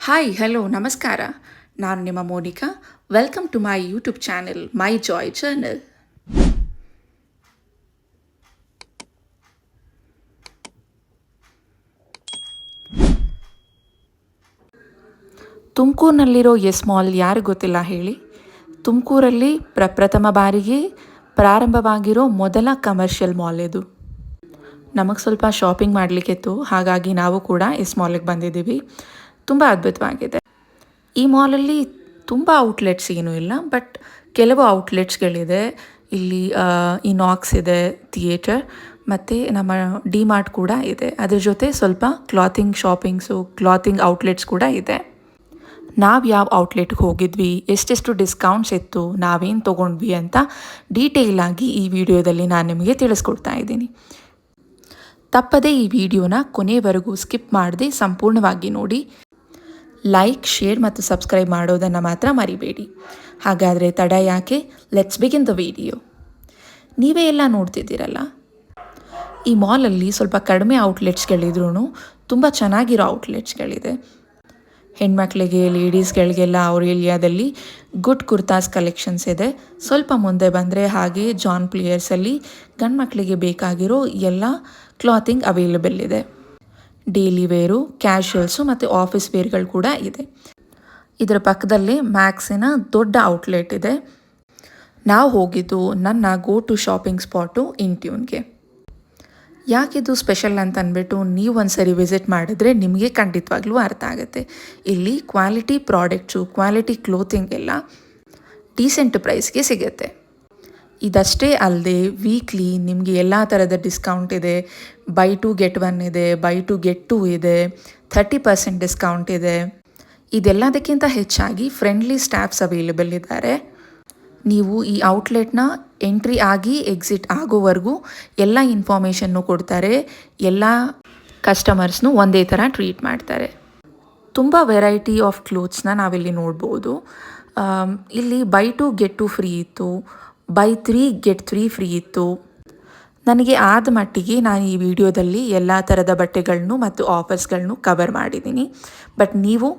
Hi hello ನಮಸ್ಕಾರ. ನಾನು ನಿಮ್ಮ Monica. Welcome to my YouTube channel my joy journal. ತುಮಕೂರಿನಲ್ಲಿರೋ ಎಸ್ ಮಾಲ್ ಯಾರಿಗೆ ಗೊತ್ತಿಲ್ಲ ಹೇಳಿ. ತುಮಕೂರಲ್ಲಿ ಪ್ರಪ್ರಥಮ ಬಾರಿಗೆ ಪ್ರಾರಂಭವಾಗಿರೋ ಮೊದಲ ಕಮರ್ಷಿಯಲ್ ಮಾಲ್ ಇದು. ನಮಗೆ ಸ್ವಲ್ಪ ಶಾಪಿಂಗ್ ಮಾಡಲಿಕ್ಕಿತ್ತು, ಹಾಗಾಗಿ ನಾವು ಕೂಡ ಎಸ್ ಮಾಲಿಗೆ ಬಂದಿದ್ದೀವಿ. ತುಂಬ ಅದ್ಭುತವಾಗಿದೆ. ಈ ಮಾಲಲ್ಲಿ ತುಂಬ ಔಟ್ಲೆಟ್ಸ್ ಏನೂ ಇಲ್ಲ, ಬಟ್ ಕೆಲವು ಔಟ್ಲೆಟ್ಸ್ಗಳಿದೆ. ಇಲ್ಲಿ ಇನಾಕ್ಸ್ ಇದೆ, ಥಿಯೇಟರ್, ಮತ್ತು ನಮ್ಮ ಡಿ ಮಾರ್ಟ್ ಕೂಡ ಇದೆ. ಅದ್ರ ಜೊತೆ ಸ್ವಲ್ಪ ಕ್ಲಾತಿಂಗ್ ಶಾಪಿಂಗ್ಸು, ಕ್ಲಾತಿಂಗ್ ಔಟ್ಲೆಟ್ಸ್ ಕೂಡ ಇದೆ. ನಾವು ಯಾವ ಔಟ್ಲೆಟ್ಗೆ ಹೋಗಿದ್ವಿ, ಎಷ್ಟೆಷ್ಟು ಡಿಸ್ಕೌಂಟ್ಸ್ ಇತ್ತು, ನಾವೇನು ತೊಗೊಂಡ್ವಿ ಅಂತ ಡೀಟೇಲಾಗಿ ಈ ವಿಡಿಯೋದಲ್ಲಿ ನಾನು ನಿಮಗೆ ತಿಳಿಸ್ಕೊಡ್ತಾ ಇದ್ದೀನಿ. ತಪ್ಪದೇ ಈ ವಿಡಿಯೋನ ಕೊನೆವರೆಗೂ ಸ್ಕಿಪ್ ಮಾಡದೆ ಸಂಪೂರ್ಣವಾಗಿ ನೋಡಿ. ಲೈಕ್, ಶೇರ್ ಮತ್ತು ಸಬ್ಸ್ಕ್ರೈಬ್ ಮಾಡೋದನ್ನು ಮಾತ್ರ ಮರಿಬೇಡಿ. ಹಾಗಾದರೆ ತಡ ಯಾಕೆ, ಲೆಟ್ಸ್ ಬಿಗಿನ್ ದ ವಿಡಿಯೋ. ನೀವೇ ಎಲ್ಲ ನೋಡ್ತಿದ್ದೀರಲ್ಲ, ಈ ಮಾಲಲ್ಲಿ ಸ್ವಲ್ಪ ಕಡಿಮೆ ಔಟ್ಲೆಟ್ಸ್ಗಳಿದ್ರೂ ತುಂಬ ಚೆನ್ನಾಗಿರೋ ಔಟ್ಲೆಟ್ಸ್ಗಳಿದೆ. ಹೆಣ್ಮಕ್ಳಿಗೆ, ಲೇಡೀಸ್ಗಳಿಗೆಲ್ಲ ಏರಿಯಾದಲ್ಲಿ ಗುಡ್ ಕುರ್ತಾಸ್ ಕಲೆಕ್ಷನ್ಸ್ ಇದೆ. ಸ್ವಲ್ಪ ಮುಂದೆ ಬಂದರೆ ಹಾಗೆ ಜಾನ್ ಪ್ಲೇಯರ್ಸಲ್ಲಿ ಗಂಡು ಮಕ್ಕಳಿಗೆ ಬೇಕಾಗಿರೋ ಎಲ್ಲ ಕ್ಲಾತಿಂಗ್ ಅವೈಲೇಬಲ್ ಇದೆ. ಡೈಲಿ ವೇರು, ಕ್ಯಾಶುವಲ್ಸು ಮತ್ತು ಆಫೀಸ್ ವೇರ್ಗಳು ಕೂಡ ಇದೆ. ಇದರ ಪಕ್ಕದಲ್ಲೇ ಮ್ಯಾಕ್ಸಿನ ದೊಡ್ಡ ಔಟ್ಲೆಟ್ ಇದೆ. ನಾವು ಹೋಗಿದ್ದು ನನ್ನ ಗೋ ಟು ಶಾಪಿಂಗ್ ಸ್ಪಾಟು ಇಂಟ್ಯೂನ್ಗೆ. ಯಾಕಿದು ಸ್ಪೆಷಲ್ ಅಂತ ಅಂದ್ಬಿಟ್ಟು ನೀವು ಒಂದ್ಸರಿ ವಿಸಿಟ್ ಮಾಡಿದ್ರೆ ನಿಮಗೆ ಖಂಡಿತವಾಗ್ಲೂ ಅರ್ಥ ಆಗುತ್ತೆ. ಇಲ್ಲಿ ಕ್ವಾಲಿಟಿ ಪ್ರಾಡಕ್ಟ್ಸು, ಕ್ವಾಲಿಟಿ ಕ್ಲೋತಿಂಗ್ ಎಲ್ಲ ಡೀಸೆಂಟ್ ಪ್ರೈಸ್ಗೆ ಸಿಗುತ್ತೆ. ಇದಷ್ಟೇ ಅಲ್ಲದೆ ವೀಕ್ಲಿ ನಿಮಗೆ ಎಲ್ಲ ಥರದ ಡಿಸ್ಕೌಂಟ್ ಇದೆ. ಬೈ ಟು ಗೆಟ್ 1 ಇದೆ, ಬೈ ಟು ಗೆಟ್ 2 ಇದೆ, 30% ಡಿಸ್ಕೌಂಟ್ ಇದೆ. ಇದೆಲ್ಲದಕ್ಕಿಂತ ಹೆಚ್ಚಾಗಿ ಫ್ರೆಂಡ್ಲಿ ಸ್ಟಾಫ್ಸ್ ಅವೈಲೇಬಲ್ ಇದ್ದಾರೆ. ನೀವು ಈ ಔಟ್ಲೆಟ್ನ ಎಂಟ್ರಿ ಆಗಿ ಎಕ್ಸಿಟ್ ಆಗೋವರೆಗೂ ಎಲ್ಲ ಇನ್ಫಾರ್ಮೇಷನ್ನು ಕೊಡ್ತಾರೆ. ಎಲ್ಲ ಕಸ್ಟಮರ್ಸ್ನು ಒಂದೇ ಥರ ಟ್ರೀಟ್ ಮಾಡ್ತಾರೆ. ತುಂಬ ವೆರೈಟಿ ಆಫ್ ಕ್ಲೋತ್ಸ್ನ ನಾವಿಲ್ಲಿ ನೋಡ್ಬೋದು. ಇಲ್ಲಿ ಬೈ ಟು ಗೆಟ್ 2 ಫ್ರೀ ಇತ್ತು, ಬೈ 3 ಗೆಟ್ 3 ಫ್ರೀ ಇತ್ತು. ನನಗೆ ಆದ ಮಟ್ಟಿಗೆ ನಾನು ಈ ವಿಡಿಯೋದಲ್ಲಿ ಎಲ್ಲ ಥರದ ಬಟ್ಟೆಗಳನ್ನು ಮತ್ತು ಆಫರ್ಸ್ಗಳನ್ನು ಕವರ್ ಮಾಡಿದ್ದೀನಿ. ಬಟ್ ನೀವು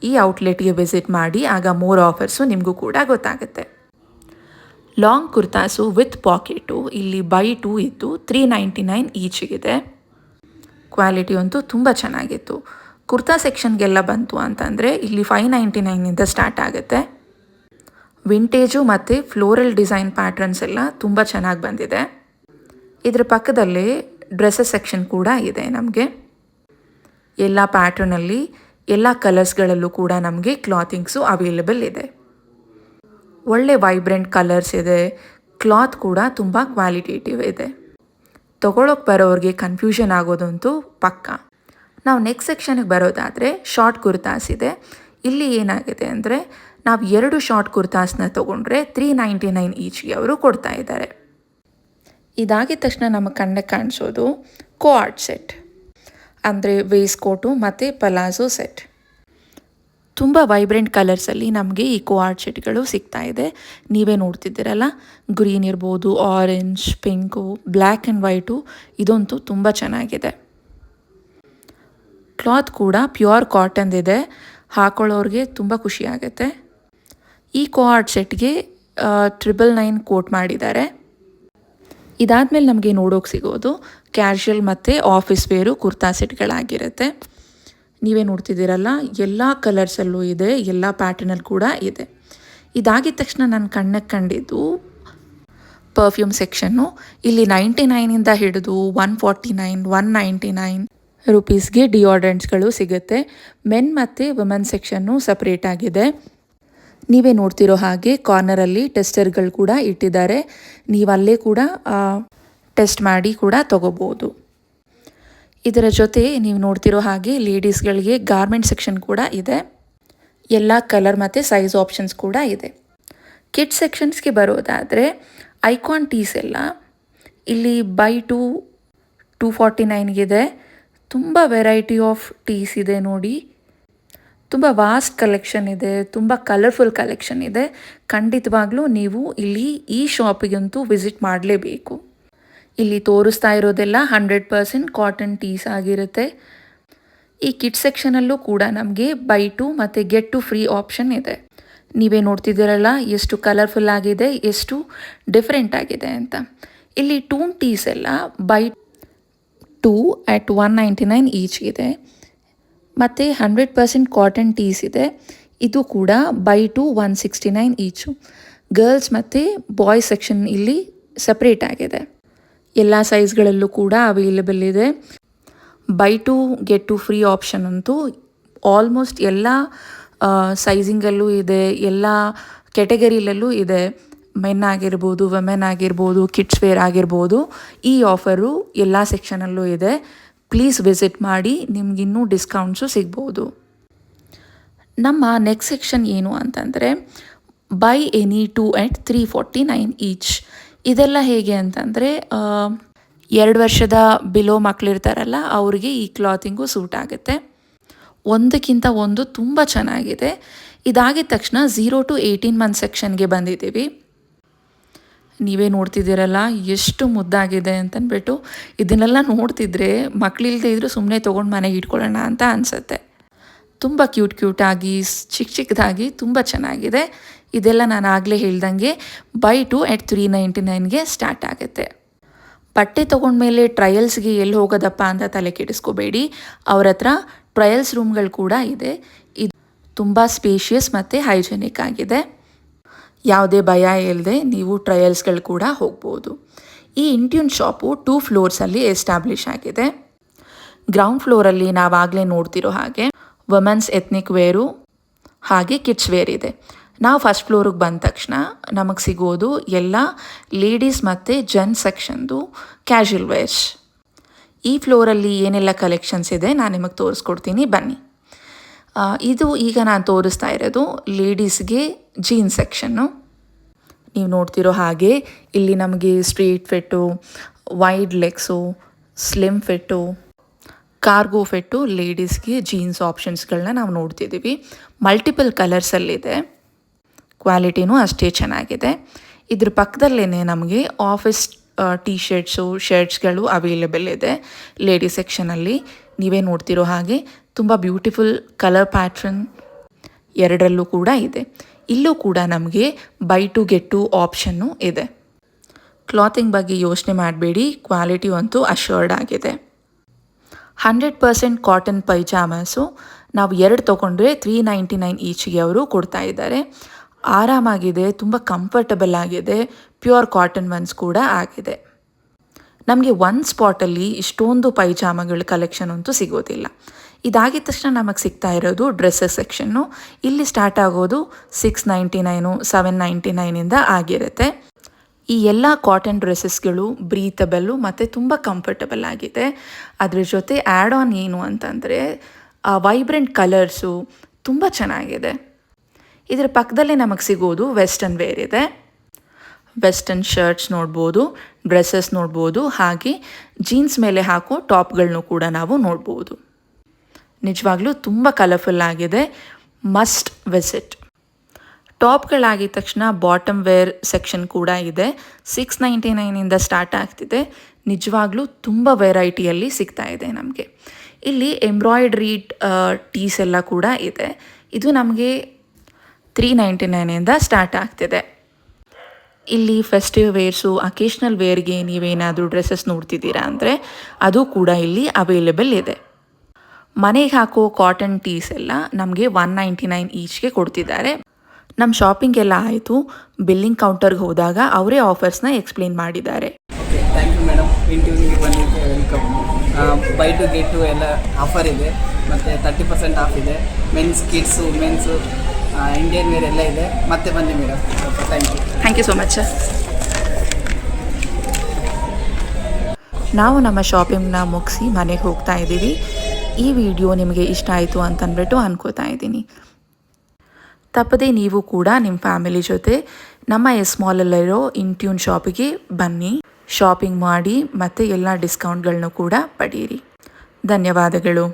ಈ ಔಟ್ಲೆಟ್ಗೆ ವಿಸಿಟ್ ಮಾಡಿ, ಆಗ ಮೋರ್ ಆಫರ್ಸು ನಿಮಗೂ ಕೂಡ ಗೊತ್ತಾಗುತ್ತೆ. ಲಾಂಗ್ ಕುರ್ತಾಸು ವಿತ್ ಪಾಕೆಟು ಇಲ್ಲಿ ಬೈ 2 ಇತ್ತು, 399 ಈಚಿಗಿದೆ. ಕ್ವಾಲಿಟಿ ಅಂತೂ ತುಂಬ ಚೆನ್ನಾಗಿತ್ತು. ಕುರ್ತಾ ಸೆಕ್ಷನ್ಗೆಲ್ಲ ಬಂತು ಅಂತಂದರೆ ಇಲ್ಲಿ 599 ಸ್ಟಾರ್ಟ್ ಆಗುತ್ತೆ. ವಿಂಟೇಜು ಮತ್ತು ಫ್ಲೋರಲ್ ಡಿಸೈನ್ ಪ್ಯಾಟ್ರನ್ಸ್ ಎಲ್ಲ ತುಂಬ ಚೆನ್ನಾಗಿ ಬಂದಿದೆ. ಇದರ ಪಕ್ಕದಲ್ಲೇ ಡ್ರೆಸ್ಸಸ್ ಸೆಕ್ಷನ್ ಕೂಡ ಇದೆ. ನಮಗೆ ಎಲ್ಲ ಪ್ಯಾಟ್ರನಲ್ಲಿ, ಎಲ್ಲ ಕಲರ್ಸ್ಗಳಲ್ಲೂ ಕೂಡ ನಮಗೆ ಕ್ಲಾತಿಂಗ್ಸು ಅವೈಲೇಬಲ್ ಇದೆ. ಒಳ್ಳೆ ವೈಬ್ರೆಂಟ್ ಕಲರ್ಸ್ ಇದೆ. ಕ್ಲಾತ್ ಕೂಡ ತುಂಬ ಕ್ವಾಲಿಟೇಟಿವ್ ಇದೆ. ತೊಗೊಳಕ್ಕೆ ಬರೋರಿಗೆ ಕನ್ಫ್ಯೂಷನ್ ಆಗೋದಂತೂ ಪಕ್ಕ. ನಾವು ನೆಕ್ಸ್ಟ್ ಸೆಕ್ಷನ್ಗೆ ಬರೋದಾದರೆ ಶಾರ್ಟ್ ಕುರ್ತಾಸ್ ಇದೆ. ಇಲ್ಲಿ ಏನಾಗಿದೆ ಅಂದರೆ, ನಾವು 2 ಶಾರ್ಟ್ ಕುರ್ತಾಸ್ನ ತೊಗೊಂಡ್ರೆ 399 ಈಚ್ಗೆ ಅವರು ಕೊಡ್ತಾ ಇದ್ದಾರೆ. ಇದಾಗಿದ ತಕ್ಷಣ ನಮ್ಮ ಕಣ್ಣಿಗೆ ಕಾಣಿಸೋದು ಕೋಆರ್ಡ್ ಸೆಟ್, ಅಂದರೆ ವೇಸ್ಟ್ ಕೋಟು ಮತ್ತು ಪಲಾಜೋ ಸೆಟ್. ತುಂಬ ವೈಬ್ರೆಂಟ್ ಕಲರ್ಸಲ್ಲಿ ನಮಗೆ ಈ ಕೋಆರ್ಡ್ ಸೆಟ್ಗಳು ಸಿಗ್ತಾ ಇದೆ. ನೀವೇ ನೋಡ್ತಿದ್ದೀರಲ್ಲ, ಗ್ರೀನ್ ಇರ್ಬೋದು, orange, pink, black and white, ಇದಂತೂ ತುಂಬ ಚೆನ್ನಾಗಿದೆ. ಕ್ಲಾತ್ ಕೂಡ ಪ್ಯೂರ್ ಕಾಟನ್ದಿದೆ. ಹಾಕೊಳ್ಳೋರಿಗೆ ತುಂಬ ಖುಷಿಯಾಗುತ್ತೆ. ಈ ಕೋಆರ್ಡ್ ಸೆಟ್ಗೆ 999 ಕೋಟ್ ಮಾಡಿದ್ದಾರೆ. ಇದಾದಮೇಲೆ ನಮಗೆ ನೋಡೋಕೆ ಸಿಗೋದು ಕ್ಯಾಶುವಲ್ ಮತ್ತು ಆಫೀಸ್ ವೇರು ಕುರ್ತಾ ಸೆಟ್ಗಳಾಗಿರುತ್ತೆ. ನೀವೇ ನೋಡ್ತಿದ್ದೀರಲ್ಲ, ಎಲ್ಲ ಕಲರ್ಸಲ್ಲೂ ಇದೆ, ಎಲ್ಲ ಪ್ಯಾಟರ್ನಲ್ಲಿ ಕೂಡ ಇದೆ. ಇದಾಗಿದ ತಕ್ಷಣ ನನ್ನ ಕಣ್ಣಿಗೆ ಕಂಡಿದ್ದು ಪರ್ಫ್ಯೂಮ್ ಸೆಕ್ಷನ್ನು. ಇಲ್ಲಿ 99 ಹಿಡಿದು 149, 199 ರುಪೀಸ್ಗೆ ಡಿಯೋಡ್ರೆಂಟ್ಸ್ಗಳು ಸಿಗುತ್ತೆ. ಮೆನ್ ಮತ್ತು ವುಮೆನ್ ಸೆಕ್ಷನ್ನು ಸಪ್ರೇಟ್ ಆಗಿದೆ. ನೀವೇ ನೋಡ್ತಿರೋ ಹಾಗೆ ಕಾರ್ನರಲ್ಲಿ ಟೆಸ್ಟರ್ಗಳು ಕೂಡ ಇಟ್ಟಿದ್ದಾರೆ. ನೀವು ಅಲ್ಲೇ ಕೂಡ ಟೆಸ್ಟ್ ಮಾಡಿ ಕೂಡ ತೊಗೋಬೋದು. ಇದರ ಜೊತೆ ನೀವು ನೋಡ್ತಿರೋ ಹಾಗೆ ಲೇಡೀಸ್ಗಳಿಗೆ ಗಾರ್ಮೆಂಟ್ ಸೆಕ್ಷನ್ ಕೂಡ ಇದೆ. ಎಲ್ಲ ಕಲರ್ ಮತ್ತು ಸೈಜ್ ಆಪ್ಷನ್ಸ್ ಕೂಡ ಇದೆ. ಕಿಡ್ಸ್ ಸೆಕ್ಷನ್ಸ್ಗೆ ಬರೋದಾದರೆ ಐಕಾನ್ ಟೀಸ್ ಎಲ್ಲ ಇಲ್ಲಿ ಬೈ ಟು 249 ತುಂಬ ವೆರೈಟಿ ಆಫ್ ಟೀಸ್ ಇದೆ ನೋಡಿ. ತುಂಬ ವಾಸ್ಟ್ ಕಲೆಕ್ಷನ್ ಇದೆ, ತುಂಬ ಕಲರ್ಫುಲ್ ಕಲೆಕ್ಷನ್ ಇದೆ. ಖಂಡಿತವಾಗ್ಲೂ ನೀವು ಇಲ್ಲಿ ಈ ಶಾಪಿಗಂತೂ ವಿಸಿಟ್ ಮಾಡಲೇಬೇಕು. ಇಲ್ಲಿ ತೋರಿಸ್ತಾ ಇರೋದೆಲ್ಲ 100% ಕಾಟನ್ ಟೀಸ್ ಆಗಿರುತ್ತೆ. ಈ ಕಿಡ್ ಸೆಕ್ಷನಲ್ಲೂ ಕೂಡ ನಮಗೆ ಬೈ ಟು ಮತ್ತು ಗೆಟ್ ಟು ಫ್ರೀ ಆಪ್ಷನ್ ಇದೆ. ನೀವೇ ನೋಡ್ತಿದ್ದೀರಲ್ಲ ಎಷ್ಟು ಕಲರ್ಫುಲ್ ಆಗಿದೆ, ಎಷ್ಟು ಡಿಫ್ರೆಂಟ್ ಆಗಿದೆ ಅಂತ. ಇಲ್ಲಿ ಟೂನ್ ಟೀಸ್ ಎಲ್ಲ ಬೈ 2 at 199 ಈಚ್ ಇದೆ. ಮತ್ತು 100% ಕಾಟನ್ ಟೀಸ್ ಇದೆ, ಇದು ಕೂಡ ಬೈ ಟು 169 ಈಚು. ಗರ್ಲ್ಸ್ ಮತ್ತು ಬಾಯ್ಸ್ ಸೆಕ್ಷನ್ ಇಲ್ಲಿ ಸಪ್ರೇಟ್ ಆಗಿದೆ. ಎಲ್ಲ ಸೈಜ್ಗಳಲ್ಲೂ ಕೂಡ ಅವೈಲೇಬಲ್ ಇದೆ. Buy two get two free option ಅಂತೂ ಆಲ್ಮೋಸ್ಟ್ ಎಲ್ಲ ಸೈಜಿಂಗಲ್ಲೂ ಇದೆ, ಎಲ್ಲ ಕೆಟಗರಿಲಲ್ಲೂ ಇದೆ. ಮೆನ್ ಆಗಿರ್ಬೋದು, ವುಮೆನ್ ಆಗಿರ್ಬೋದು, ಕಿಡ್ಸ್ ವೇರ್ ಆಗಿರ್ಬೋದು. ಈ ಆಫರು ಎಲ್ಲ ಸೆಕ್ಷನಲ್ಲೂ ಇದೆ. ಪ್ಲೀಸ್ ವಿಸಿಟ್ ಮಾಡಿ, ನಿಮಗಿನ್ನೂ ಡಿಸ್ಕೌಂಟ್ಸು ಸಿಗ್ಬೋದು. ನಮ್ಮ ನೆಕ್ಸ್ಟ್ ಸೆಕ್ಷನ್ ಏನು ಅಂತಂದರೆ ಬೈ ಎನಿ 2 at 349 ಈಚ್. ಇದೆಲ್ಲ ಹೇಗೆ ಅಂತಂದರೆ 2 ವರ್ಷದ ಬಿಲೋ ಮಕ್ಕಳಿರ್ತಾರಲ್ಲ ಅವ್ರಿಗೆ ಈ ಕ್ಲಾತಿಂಗು ಸೂಟ್ ಆಗುತ್ತೆ. ಒಂದಕ್ಕಿಂತ ಒಂದು ತುಂಬ ಚೆನ್ನಾಗಿದೆ. ಇದಾಗಿದ ತಕ್ಷಣ 0 to 18 ಮಂತ್ ಸೆಕ್ಷನ್ಗೆ ಬಂದಿದ್ದೀವಿ. ನೀವೇ ನೋಡ್ತಿದ್ದೀರಲ್ಲ ಎಷ್ಟು ಮುದ್ದಾಗಿದೆ ಅಂತಂದ್ಬಿಟ್ಟು. ಇದನ್ನೆಲ್ಲ ನೋಡ್ತಿದ್ರೆ ಮಕ್ಕಳಿಲ್ಲದೆ ಇದ್ದರೂ ಸುಮ್ಮನೆ ತೊಗೊಂಡು ಮನೆಗೆ ಇಟ್ಕೊಳ್ಳೋಣ ಅಂತ ಅನಿಸುತ್ತೆ. ತುಂಬ ಕ್ಯೂಟಾಗಿ ಚಿಕ್ಕದಾಗಿ ತುಂಬ ಚೆನ್ನಾಗಿದೆ. ಇದೆಲ್ಲ ನಾನು ಆಗಲೇ ಹೇಳ್ದಂಗೆ ಬೈ ಟು at 399ಗೆ ಸ್ಟಾರ್ಟ್ ಆಗುತ್ತೆ. ಬಟ್ಟೆ ತೊಗೊಂಡ್ಮೇಲೆ ಟ್ರಯಲ್ಸ್ಗೆ ಎಲ್ಲಿ ಹೋಗೋದಪ್ಪ ಅಂತ ತಲೆ ಕೆಡಿಸ್ಕೋಬೇಡಿ. ಅವ್ರ ಹತ್ರ ಟ್ರಯಲ್ಸ್ ರೂಮ್ಗಳು ಕೂಡ ಇದೆ. ಇದು ತುಂಬ ಸ್ಪೇಷಿಯಸ್ ಮತ್ತು ಹೈಜೆನಿಕ್ ಆಗಿದೆ. ಯಾವುದೇ ಭಯ ಇಲ್ಲದೆ ನೀವು ಟ್ರಯಲ್ಸ್ಗಳು ಕೂಡ ಹೋಗ್ಬೋದು. ಈ ಇಂಟ್ಯೂನ್ ಶಾಪು 2 ಫ್ಲೋರ್ಸಲ್ಲಿ ಎಸ್ಟಾಬ್ಲಿಷ್ ಆಗಿದೆ. ಗ್ರೌಂಡ್ ಫ್ಲೋರಲ್ಲಿ ನಾವಾಗಲೇ ನೋಡ್ತಿರೋ ಹಾಗೆ ವುಮೆನ್ಸ್ ಎತ್ನಿಕ್ ವೇರು ಹಾಗೆ ಕಿಡ್ಸ್ ವೇರ್ ಇದೆ. ನಾವು ಫಸ್ಟ್ ಫ್ಲೋರಿಗೆ ಬಂದ ತಕ್ಷಣ ನಮಗೆ ಸಿಗೋದು ಎಲ್ಲ ಲೇಡೀಸ್ ಮತ್ತು ಜೆಂಟ್ಸ್ ಸೆಕ್ಷನ್ದು ಕ್ಯಾಶುವಲ್ ವೇರ್ಸ್. ಈ ಫ್ಲೋರಲ್ಲಿ ಏನೆಲ್ಲ ಕಲೆಕ್ಷನ್ಸ್ ಇದೆ ನಾನು ನಿಮಗೆ ತೋರಿಸ್ಕೊಡ್ತೀನಿ, ಬನ್ನಿ. ಇದು ಈಗ ನಾನು ತೋರಿಸ್ತಾ ಇರೋದು ಲೇಡೀಸ್ಗೆ ಜೀನ್ಸ್ ಸೆಕ್ಷನ್ನು. ನೀವು ನೋಡ್ತಿರೋ ಹಾಗೆ ಇಲ್ಲಿ ನಮಗೆ straight fit, wide legs, slim fit, cargo fit ಲೇಡೀಸ್ಗೆ ಜೀನ್ಸ್ ಆಪ್ಷನ್ಸ್ಗಳನ್ನ ನಾವು ನೋಡ್ತಿದ್ದೀವಿ. ಮಲ್ಟಿಪಲ್ ಕಲರ್ಸಲ್ಲಿದೆ, ಕ್ವಾಲಿಟಿನೂ ಅಷ್ಟೇ ಚೆನ್ನಾಗಿದೆ. ಇದ್ರ ಪಕ್ಕದಲ್ಲೇ ನಮಗೆ ಆಫೀಸ್ ಟೀ ಶರ್ಟ್ಸ್ಗಳು ಅವೈಲೇಬಲ್ ಇದೆ ಲೇಡೀಸ್ ಸೆಕ್ಷನಲ್ಲಿ. ನೀವೇ ನೋಡ್ತಿರೋ ಹಾಗೆ ತುಂಬ ಬ್ಯೂಟಿಫುಲ್ ಕಲರ್ ಪ್ಯಾಟ್ರನ್ ಎರಡರಲ್ಲೂ ಕೂಡ ಇದೆ. ಇಲ್ಲೂ ಕೂಡ ನಮಗೆ buy two get two option ಇದೆ. ಕ್ಲಾತಿಂಗ್ ಬಗ್ಗೆ ಯೋಚನೆ ಮಾಡಬೇಡಿ, ಕ್ವಾಲಿಟಿ ಅಂತೂ ಅಶ್ಯೂರ್ಡ್ ಆಗಿದೆ. 100% ಕಾಟನ್ ಪೈಜಾಮಸು ನಾವು 2 ತೊಗೊಂಡ್ರೆ 399 ಈಚಿಗೆ ಅವರು ಕೊಡ್ತಾ ಇದ್ದಾರೆ. ಆರಾಮಾಗಿದೆ, ತುಂಬ ಕಂಫರ್ಟಬಲ್ ಆಗಿದೆ, ಪ್ಯೂರ್ ಕಾಟನ್ ಒನ್ಸ್ ಕೂಡ ಆಗಿದೆ. ನಮಗೆ ಒಂದು ಸ್ಪಾಟಲ್ಲಿ ಇಷ್ಟೊಂದು ಪೈಜಾಮಗಳ ಕಲೆಕ್ಷನ್ ಅಂತೂ ಸಿಗೋದಿಲ್ಲ. ಇದಾಗಿದ ತಕ್ಷಣ ನಮಗೆ ಸಿಗ್ತಾ ಇರೋದು ಡ್ರೆಸ್ಸಸ್ ಸೆಕ್ಷನ್ನು. ಇಲ್ಲಿ ಸ್ಟಾರ್ಟ್ ಆಗೋದು 699, 799ಇಂದ ಆಗಿರುತ್ತೆ. ಈ ಎಲ್ಲ ಕಾಟನ್ ಡ್ರೆಸ್ಸಸ್ಗಳು ಬ್ರೀತಬಲ್ಲು ಮತ್ತು ತುಂಬ ಕಂಫರ್ಟಬಲ್ ಆಗಿದೆ. ಅದ್ರ ಜೊತೆ ಆ್ಯಡ್ ಆನ್ ಏನು ಅಂತಂದರೆ ವೈಬ್ರೆಂಟ್ ಕಲರ್ಸು ತುಂಬ ಚೆನ್ನಾಗಿದೆ. ಇದರ ಪಕ್ಕದಲ್ಲೇ ನಮಗೆ ಸಿಗೋದು ವೆಸ್ಟರ್ನ್ ವೇರ್ ಇದೆ. ವೆಸ್ಟರ್ನ್ ಶರ್ಟ್ಸ್ ನೋಡ್ಬೋದು, ಡ್ರೆಸ್ಸಸ್ ನೋಡ್ಬೋದು, ಹಾಗೆ ಜೀನ್ಸ್ ಮೇಲೆ ಹಾಕೋ ಟಾಪ್ಗಳನ್ನೂ ಕೂಡ ನಾವು ನೋಡ್ಬೋದು. ನಿಜವಾಗ್ಲೂ ತುಂಬ ಕಲರ್ಫುಲ್ ಆಗಿದೆ, ಮಸ್ಟ್ ವಿಸಿಟ್. ಟಾಪ್ಗಳಾಗಿದ ತಕ್ಷಣ ಬಾಟಮ್ ವೇರ್ ಸೆಕ್ಷನ್ ಕೂಡ ಇದೆ. 699ಇಂದ ಸ್ಟಾರ್ಟ್ ಆಗ್ತಿದೆ. ನಿಜವಾಗ್ಲೂ ತುಂಬ ವೆರೈಟಿಯಲ್ಲಿ ಸಿಗ್ತಾ ಇದೆ ನಮಗೆ. ಇಲ್ಲಿ ಎಂಬ್ರಾಯ್ಡ್ರೀಡ್ ಟೀಸ್ ಎಲ್ಲ ಕೂಡ ಇದೆ. ಇದು ನಮಗೆ 399ಇಂದ ಸ್ಟಾರ್ಟ್ ಆಗ್ತಿದೆ. ಇಲ್ಲಿ ಫೆಸ್ಟಿವ್ ವೇರ್ಸು, ಅಕೇಶ್ನಲ್ ವೇರ್ಗೆ ನೀವೇನಾದರೂ ಡ್ರೆಸ್ಸಸ್ ನೋಡ್ತಿದ್ದೀರಾ ಅಂದರೆ ಅದು ಕೂಡ ಇಲ್ಲಿ ಅವೈಲೇಬಲ್ ಇದೆ. ಮನೆಗೆ ಹಾಕೋ ಕಾಟನ್ ಟೀಸ್ ಎಲ್ಲ ನಮಗೆ 199 ಈಚ್ಗೆ ಕೊಡ್ತಿದ್ದಾರೆ. ನಮ್ಮ ಶಾಪಿಂಗ್ ಎಲ್ಲ ಆಯಿತು. ಬಿಲ್ಲಿಂಗ್ ಕೌಂಟರ್ಗೆ ಹೋದಾಗ ಅವರೇ ಆಫರ್ಸ್ನ ಎಕ್ಸ್ಪ್ಲೇನ್ ಮಾಡಿದ್ದಾರೆ. Okay, thank you madam. ಇಂಟರ್ವ್ಯೂಗೆ ಬಂದಿದ್ದು welcome. Buy two get two ಎಲ್ಲ ಆಫರ್ ಇದೆ, ಮತ್ತು 30% ಆಫ್ ಇದೆ. Men's, kids, women's, Indian wear ಎಲ್ಲ ಇದೆ. ಮತ್ತೆ ಬನ್ನಿ madam. Thank you so much sir. ನಾವು ನಮ್ಮ ಶಾಪಿಂಗ್ನ ಮುಗಿಸಿ ಮನೆಗೆ ಹೋಗ್ತಾ ಇದ್ದೀವಿ. ಈ ವಿಡಿಯೋ ನಿಮಗೆ ಇಷ್ಟ ಆಯಿತು ಅಂತಂದ್ಬಿಟ್ಟು ಅನ್ಕೋತಾ ಇದ್ದೀನಿ. ತಪ್ಪದೇ ನೀವು ಕೂಡ ನಿಮ್ಮ ಫ್ಯಾಮಿಲಿ ಜೊತೆ ನಮ್ಮ ಎಸ್ ಮಾಲಲ್ಲಿರೋ ಇಂಟ್ಯೂನ್ ಶಾಪಿಗೆ ಬನ್ನಿ, ಶಾಪಿಂಗ್ ಮಾಡಿ ಮತ್ತು ಎಲ್ಲ ಡಿಸ್ಕೌಂಟ್ಗಳನ್ನೂ ಕೂಡ ಪಡೀರಿ. ಧನ್ಯವಾದಗಳು.